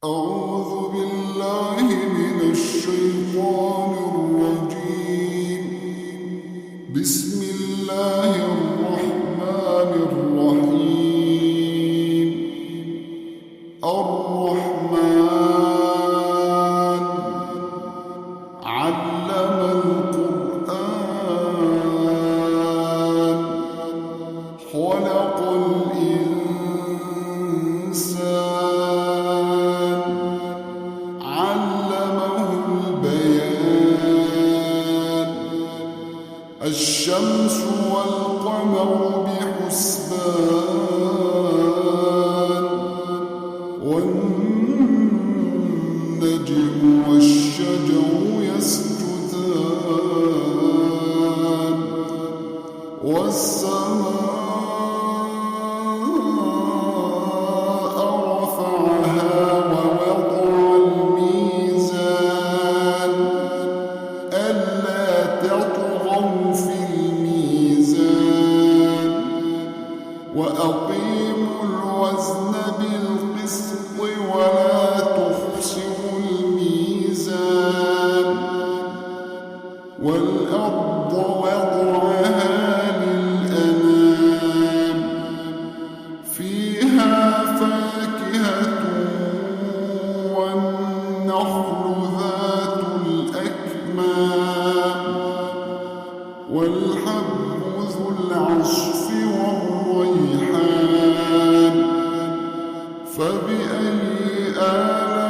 أعوذ بالله من الشيطان الرجيم. بسم الله الرحمن الرحيم. الرحمن علم القرآن خلق الإنسان علمه البيان. الشمس والقمر بحسبان والنجم والشجر يسجدان والسماء رفعها ووضع الميزان ألا تطغوا في الميزان وأقيموا الوزن بالقسط ولا تخسروا الميزان والأرض وضعها للأنام فيها فاكهة والنخل ذات الأكمام والحب ذو العصف والريحان فبأي آلاء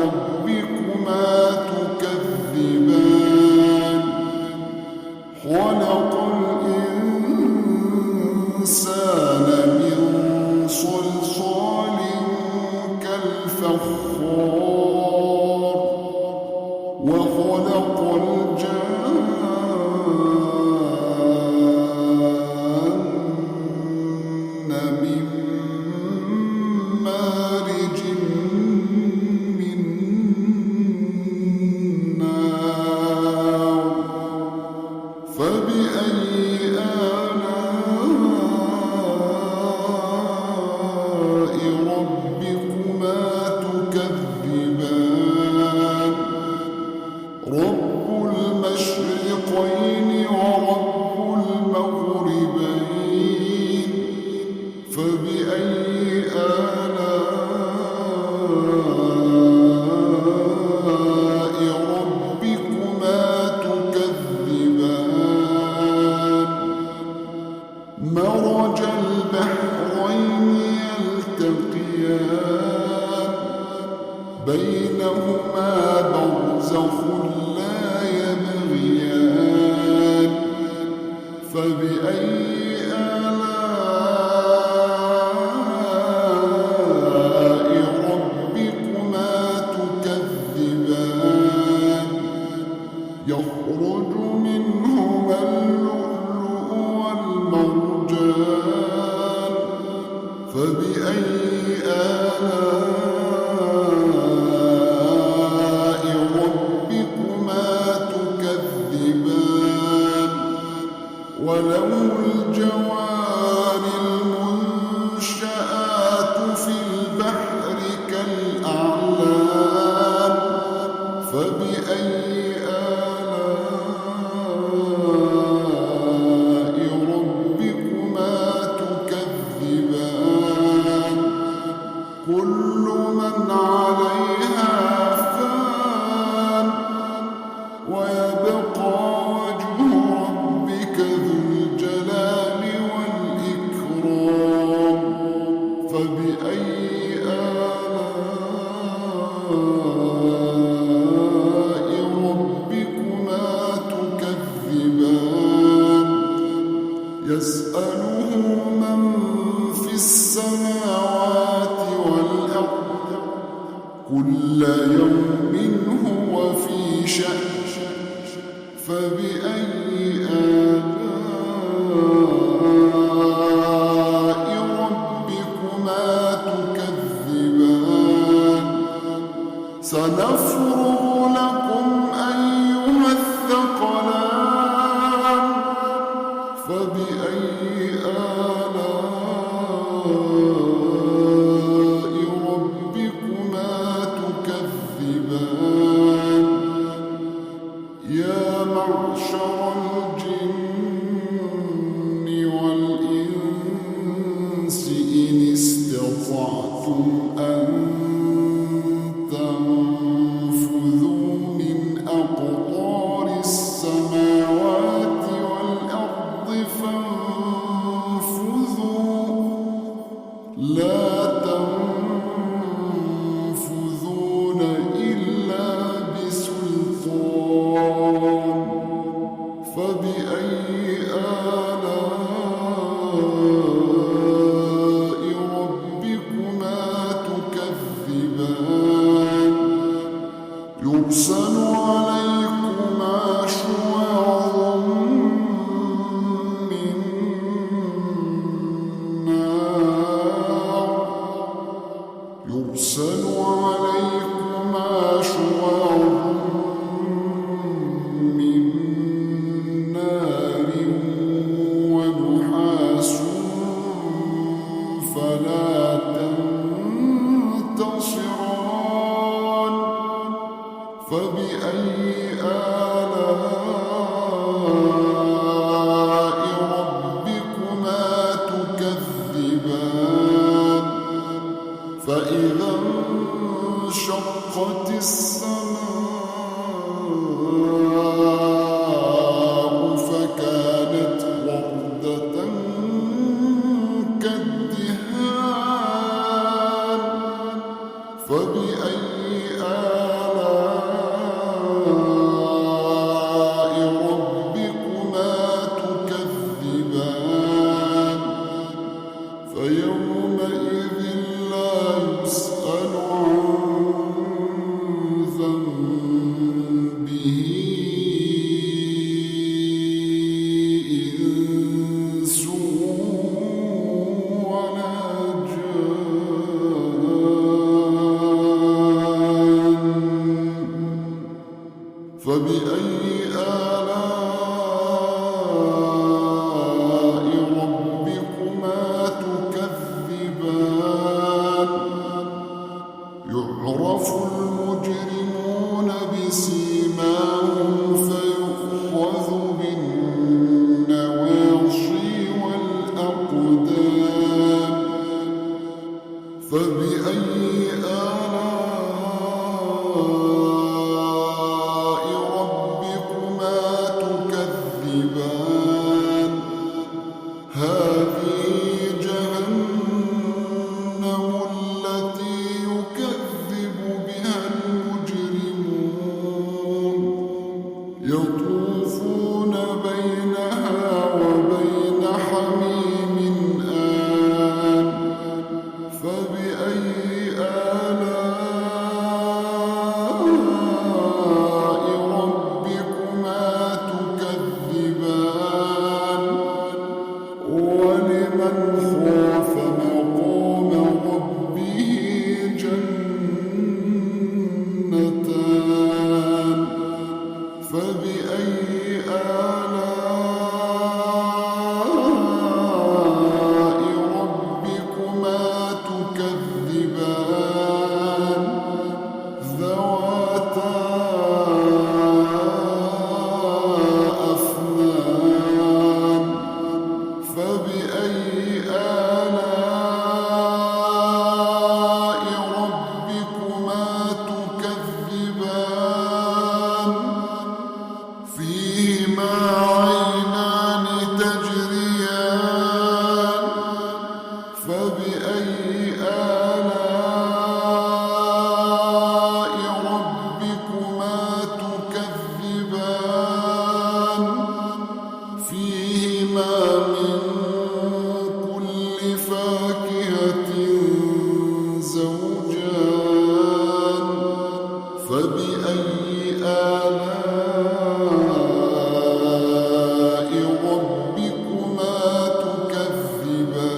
ربكما تكذبان. خلق الإنسان من صلصال كالفخار وخلق الجن من مارج من نار فبأي آلاء ربكما تكذبان. رب المشرقين ورب المغربين فبأي آلاء ربكما تكذبان. مرج البحرين يلتقيان بينهما برزخ لا يبغيان فبأي آلاء ربكما تكذبان. يخرج منهما اللؤلؤ والمرجان فبأي آلاء ربكما تكذبان. وله الجوار المنشآت في البحر كالأعلام فبأي آلاء ربكما تكذبان. كل من عليها فان ويبقى وجه ربك ذو الجلال والإكرام فبأي آلاء ربكما تكذبان. يسأله من في السماوات والأرض كل يوم هو في شأن فبأي آلاء ربكما تكذبان. سنفرغ لكم أيها الثقلان فبأي آلاء أَرَدتُّمْ أَن تَنفُذُوا مِنْ أَقْطَارِ السَّمَاوَاتِ وَالْأَرْضِ فَانفُذُوا لَا تنفذون إلا بسلطان فبأي آلاء ربكما تكذبان يرسل عليكما شواظ من نار يرسل عليكما شواظ من نار ونحاس فلا تنتصران فبأي آلاء ربكما تكذبان فإذا انشقت السماء فكانت وردة كالدهان فبأي آلاء ربكما تكذبان فيومئذ لا يسأل عن ذنبه إنس ولا جان فبأي آلاء ربكما تكذبان يعرف المجرمون بسيماهم فيؤخذ بالنواصي والأقدام فبأي آلاء ربكما تكذبان هذه جهنم التي يكذب بها المجرمون يطوفون بينها وبين حميم آن فبأي آلاء ربكما تكذبان ولمن خاف مقام ربه جنتان فبأي آلاء ربكما تكذبان ذواتا أفنان فبأي آلاء ربكما تكذبان فيهما عينان تجريان فبأي آلاء ربكما تكذبان فيهما من كل فاكهة زوجان فبأي آلاء ربكما تكذبان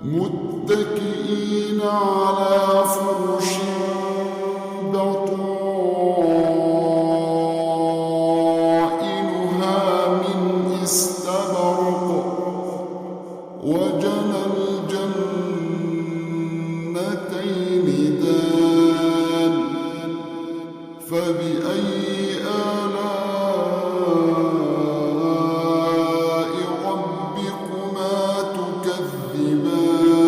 متكئين على فرش بطائنها من استبرق وجنى الجنتين دان فبأي آلاء ربكما تكذبان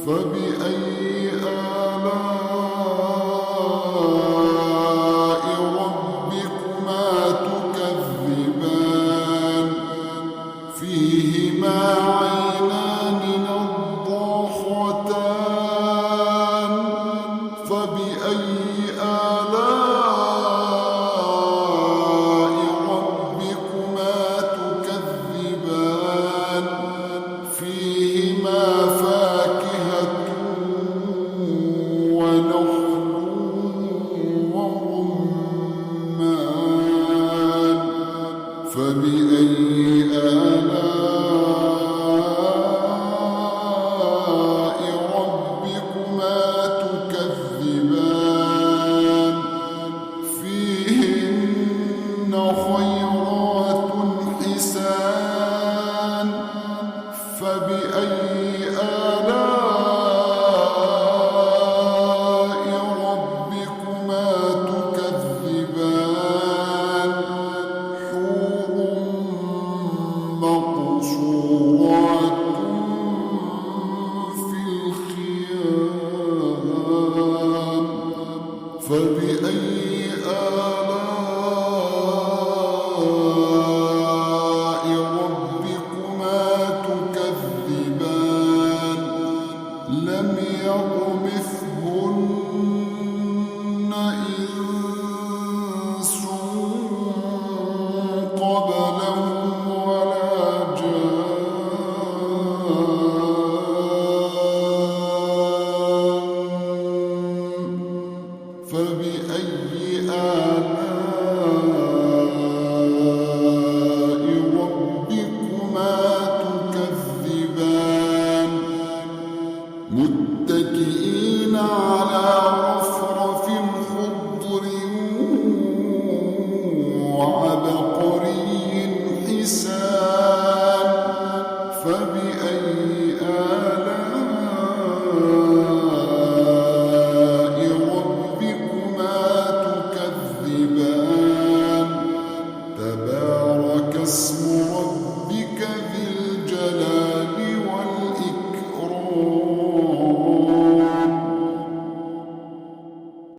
فبأي آلاء ربكما تكذبان فيهما عينان نضاختان فبأي آلاء ربكما تكذبان فيهما فاكهة ونخل ورمان فبأي آلاء ربكما تكذبان فيهن خيرات حسان فبأي آلاء ربكما تكذبان حور مقصورات في الخيام فبأي آلاء ربكما تكذبان لم يطمثهن إنس قبلهم ولا جان فبأي آلاء ربكما تكذبان